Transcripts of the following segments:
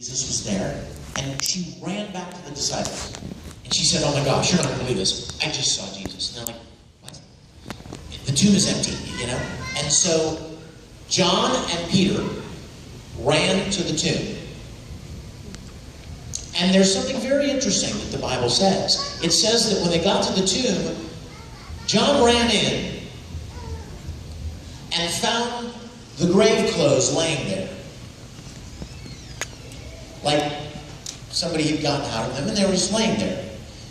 Jesus was there, and she ran back to the disciples. And she said, "Oh my gosh, you're not going to believe this. I just saw Jesus." And they're like, "What?" The tomb is empty, you know? And so John and Peter ran to the tomb. And there's something very interesting that the Bible says. It says that when they got to the tomb, John ran in and found the grave clothes laying there. Like somebody had gotten out of them and they were just laying there.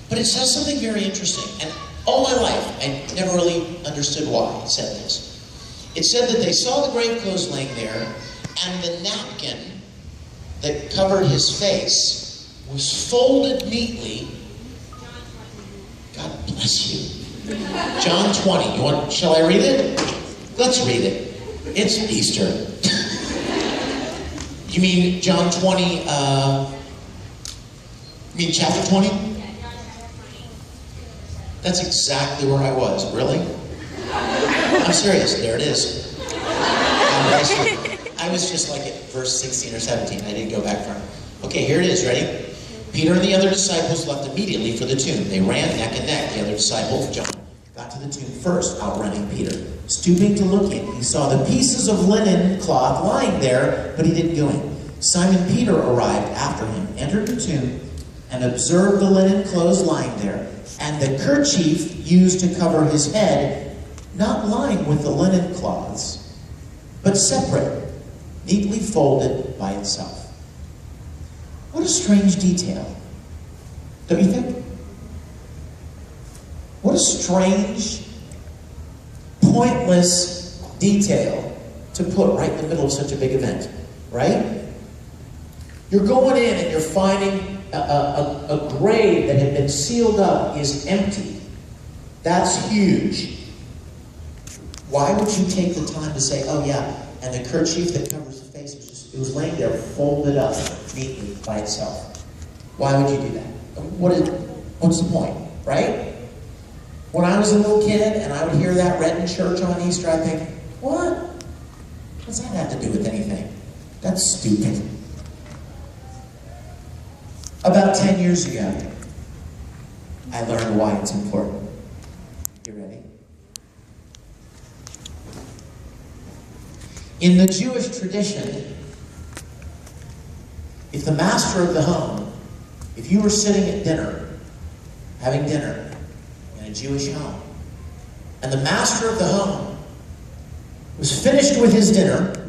But it says something very interesting. And all my life, I never really understood why it said this. It said that they saw the grave clothes laying there, and the napkin that covered his face was folded neatly. God bless you. John 20. Shall I read it? Let's read it. It's Easter. You mean John 20, you mean chapter 20? That's exactly where I was. Really? I'm serious. There it is. I was just like at verse 16 or 17. I didn't go back from it. Okay, here it is. Ready? Peter and the other disciples left immediately for the tomb. They ran neck and neck. The other disciple, John, got to the tomb first, outrunning Peter. Stooping to look in, he saw the pieces of linen cloth lying there, but he didn't go in. Simon Peter arrived after him, entered the tomb, and observed the linen clothes lying there, and the kerchief used to cover his head, not lying with the linen cloths, but separate, neatly folded by itself. What a strange detail, don't you think? What a strange, pointless detail to put right in the middle of such a big event, right? You're going in and you're finding a grave that had been sealed up is empty. That's huge. Why would you take the time to say, "Oh yeah, and the kerchief that covers the face it was laying there folded up neatly by itself"? Why would you do that? What's the point, right? When I was a little kid and I would hear that read in church on Easter, I'd think, what? What's that have to do with anything? That's stupid. About 10 years ago, I learned why it's important. You ready? In the Jewish tradition, if the master of the home, if you were sitting at dinner, having dinner in a Jewish home, and the master of the home was finished with his dinner,